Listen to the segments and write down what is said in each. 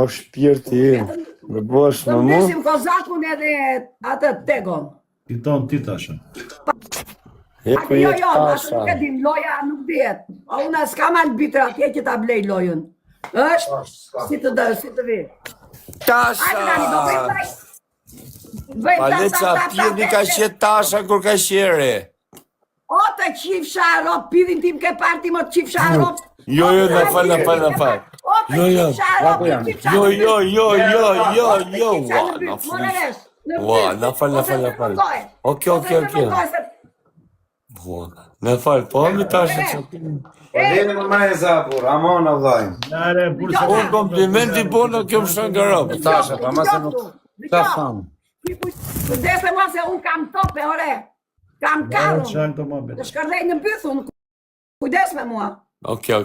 O shpirti im, me bosh Të me mu. mbesim kozakun edhe atë tegon. Fiton ti tashën. Heku Jo, jetë atë tasha. nuk e dim, loja nuk dihet. A unë s'kam arbitra atje që ta blej lojën. Është si të vi. Hajde tani, do bëjmë Tasha! taj. Bëjmë Paleca pidhi ka qetë tasha kur ka qere. O të qifsha rop, pidhin tim ke parti më qifsha rop. Jo, na fal. O të qifsha rop, qifsha rop. Ua, na fal. Oke. Na fal, po mi tasha që... Leni më e zapur, amon Allah. Nare, burse. Unë komplimenti bona kjo më shën nga robë. Tasha, pa ma se nuk... Ta thamë. Kujdes me mua se unë kam tope, ore. Kam karun. Çan to mohabet. Të shkërdej në byth unë. Kujdes me mua. Oke.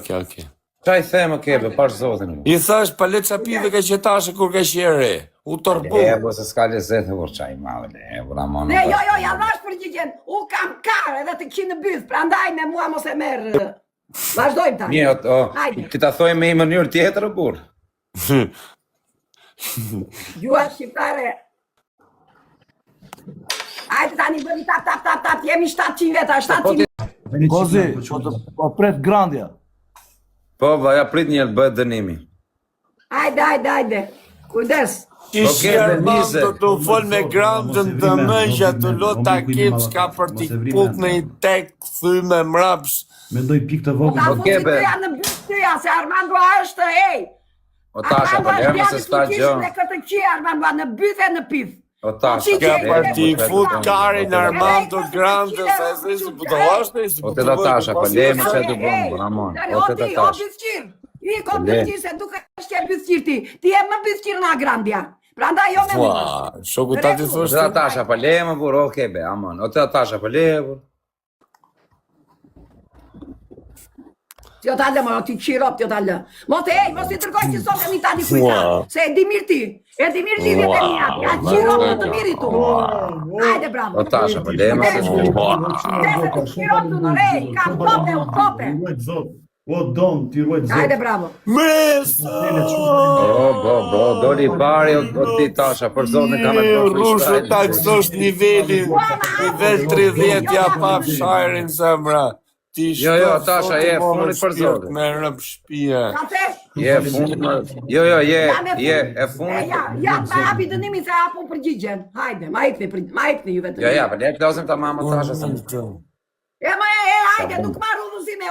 Qaj themë kebe, pash zotin. I thash paleca pidhi ka qetë tasha kur ka qere. U torbu. Po se s'ka lezet e kur qaj madhe, amon Ne, Allah. jo, ja dhash përgjigjen. Unë kam karë edhe të ki në byth, prandaj me mua mos e merë. Vazhdojmë tani. Mirë, ti ta thoj me i mënyrë tjetër o kur? Gjua shqiptare. Hajde tani bëni tap, jemi 700 veta, 700. Kozi, po pret grandja. Po, ja prit njërë bëhet dënimi. Hajde. Kujdes. Ishë Armand të të fol me grandën të mëngja të lot takim s'ka për t'i puk në i tek thyme mraps. Mendoj pikë të Ta vogël. fuci tyja në byth tyja, se Armando është, ej. O tasha, po lërë se s'ta gjë. Në këtë qi, Armando, në byth e në pith. O tasha, Ka për t'i fut karin Armando grandës, a se si putohashtë, si O të da tasha, po lërë që të bëmë, Ramon. O të da tasha. I kom bythqir, se duke është që bythqir ti. Ti e më bythqir nga grandja. Pranda jo me më. Shoku ta ti O thosh të da tasha, po lërë më burë, o kebe, amon. O të da tasha, po lërë burë. T'jo t'allë, moro, ti qirop, t'jo t'allë. Mos i tërkoj që sot e mi ta di kujta. Se e di mirë ti. E di mirë lidhjet e mija. Ja qirop në të miri tu. Hajde, bravo. O tasha, po lërë më se Dese të qirop tu në rej. Kam tope. Ruajt zot. O don, ti ruajt zot. Hajde, bravo. Mreso! O, doli i pari, o ti tasha, për zonë e kam e të Rusho taksosh nivelin, nivel 30 ja pap shajrin zemra. Jo, tasha, je funit për zonë. Me rëp shpia. Ka thesh? Je funit, jo, je, e funit. Ja, ma hapi dënimi se hapu përgjigjen. Hajde, ma ikni ju vetë. Ja, për lërë klazim të mama tasha se... Hajde, nuk marrë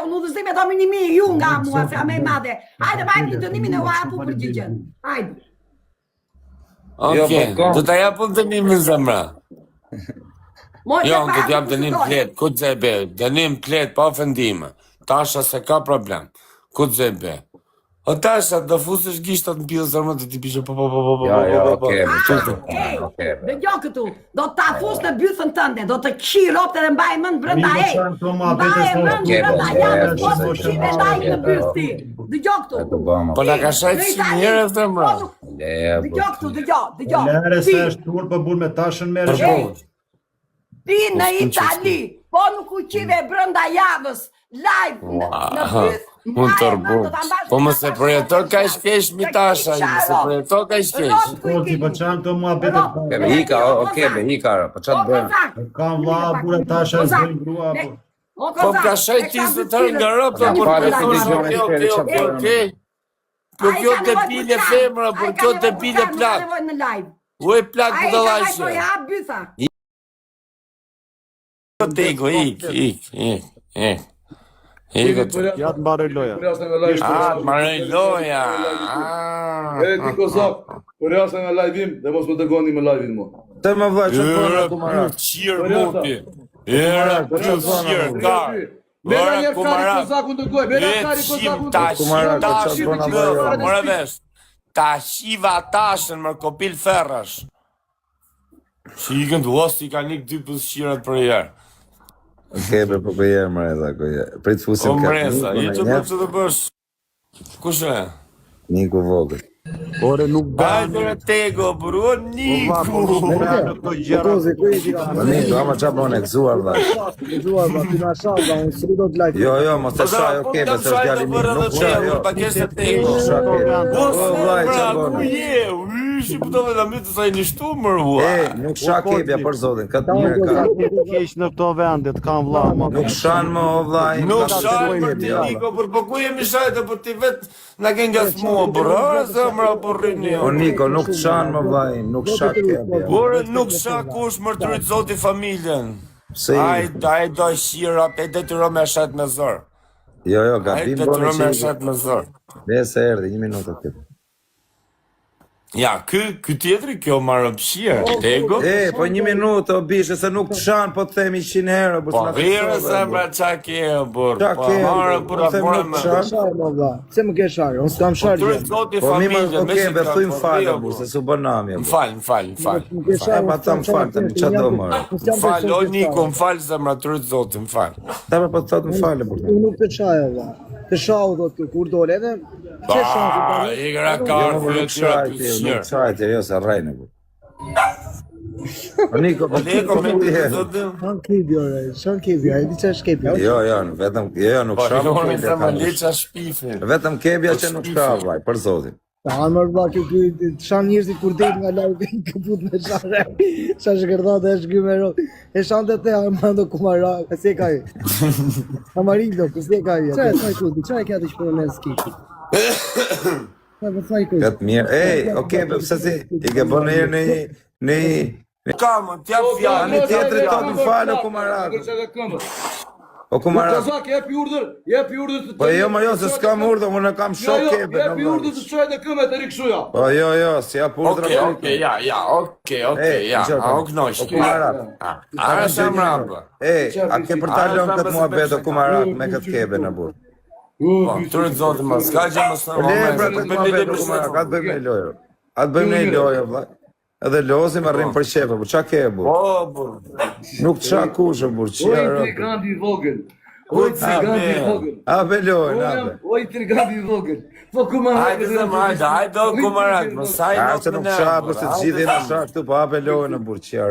udhëzime do minimi ju nga mua, se a me madhe. Hajde, ma ikni dënimin e u hapu përgjigjen. Hajde. Oke, do t'a japun dënimin zemra. Jo, në këtë jam dënim plet, ku të zebe, dënim plet, pa ofendime. Tasha se ka problem, ku të zebe. O tasha, do fusësh gishtat në pidhës armët të ti pishe po. Dhe gjo këtu, do t'a fus në bythën tënde, do të kshi ropët edhe mbaj mënd brënda mbaj mënd brënda janë, po të kshi dhe ndaj në byth ti. Dhe gjo këtu. Po na ka shajtë si njërë e të mëra. Dhe gjo këtu, dhe gjo. Lere se është tur për bur me tashën merë shkollë. Ti në Itali, po nuk u qive brënda javës, live në byth, Unë tërbu. Po më se përjeto ka shkesh mi tasha, më se përjeto ka shkesh. Po ti po qanë të mua betet po. Kebe, hika, hika, po qatë bëjmë. Kam la, bure tasha e zbëjnë grua, po. Po ka shaj ti së tërë nga rëpë, por për kjo të pile femra, për kjo të pile plak. Uj plak të dëllajshë. Tego, ik. Ja të mbaroj loja. Të mbaroj loja. E ti kozak, për jashtë nga live-im, dhe mos më të goni me live-in mu. Të më vëj, që të në Kumarak. Qirë mupi. Era qirë karë. Bera njerë kari kozakun të goj, bera kari kozakun të goj. Mërë vesh. Ta shiva tashën mërë kopil ferrash. Shikën të hosti ka një dy pës qirat për jerë. Kebe, po këjerë mreza, këjerë. Prit fusim O mreza, i që për që të bësh. Kushe? Niku vogët. Ore nuk Hajde re tego, bro, Niku. këto gjëra. Niko, ama qa bën e gëzuar vllai. Jo, mos e shaj, okay, Kam besoj shajtë djalin për im. edhe Nuk shaj, tego, jo. pa kese tego. O vllai, qa Ku bën? je? Shi pëtove në mytë sa i një shtumër, ua. Nuk sha kepja për zotin, këtë mirë ka. Keq në këto vende, të kanë vëlla. Nuk shan më o vllai. Nuk shaj për ti, Niko, po ku jemi shajtë, për ti vetë në ke nga smua, bërë, zemra për rini. O Niko, nuk të shan më vllai, nuk sha kepja. Bërë, nuk sha kush mërtërit zoti familjen. Pse? Ai do shira, pe detyro me shat me zor. Jo, Ai gabim detyro me bën shat me zor. Nëse erdhi 1 minutë këtu. Ja, ky tjetri kjo marrë pëshirë, tego. Po 1 minutë o bishë, se nuk të shan, po të themi 100 herë. Po vire zemra qa ke, bur. Qa Po ke, marrë për atë me. Se më ke sharë, unë s'kam sharë Tryt gjë. zoti Po mi më familje, me oke, si be thuj më falë, bur. bur, se su bën nami. M'fal. Pa ta më falë, të më qa do mërë. M'fal, o Niko, m'fal zemra, tryt zoti, m'fal. Ta me po të thotë më falë, bur. Unë nuk të qaja, vla. Të shahu, do të kur dole, edhe... Që shahu, I gra Jo, karë, më nuk shajtë, nuk shajtë, jo, se rajnë, bur. O Niko, po Leko me ti të je. zotim. shanë kebi, ore, shanë kebi, a e di që është kebi. Jo, vetëm, nuk Po, shamë lorën kebja. zemra, ka. leqa shpifin. Vetëm kebja që nuk shka, vaj, për zotin. Ta hanë mërë, vla, kjo shanë njërësit kur dhejt nga larë, këput me share. Shanë shkërda dhe është gjyme ro. E shanë të te, Armando Kumara, këse ka i. Amarindo, këse ka i. Qa e thaj kuti, qa e kja të shpërë në ski? Qa e thaj kuti? Këtë mirë, oke, pëse si, i ke bërë njërë në Kamë, t'jap fjallë. Ani tjetëri të të falë o kumarakë. O kumarakë. Kazak, jepi urdhër të... Po jo, ma jo, se s'kam urdhër, më në kam shok kebe. Jepi urdhër të çojë në këmbë të rikëshuja. Po jo, si jap urdhër. Okej, ja, a o knosh. O kumarakë. A sham rambë. A ke për ta lënë këtë mua betë o kumarakë me këtë kebe në burë. Po, tërët zotë më, s'ka që më së në Le, pra, moment. këtë mua betë o kumarakë, atë bëjmë një lojë. Atë bëjmë një lojë, vla. Edhe lozim arrim për qepe, bur, qa ke, bur? Po, bur. Nuk qa kushë, bur, qia Oj, rëpë. intrigant i vogël. Oj, intrigant i vogël. Abe lojën, abe. Oj, intrigant i vogël. Po ku më Hajde zemra, hajde o kumarat, më saj A, nuk se më nuk ne. qa, bur, se të gjithi në qa këtu, po abe lojën, bur, qia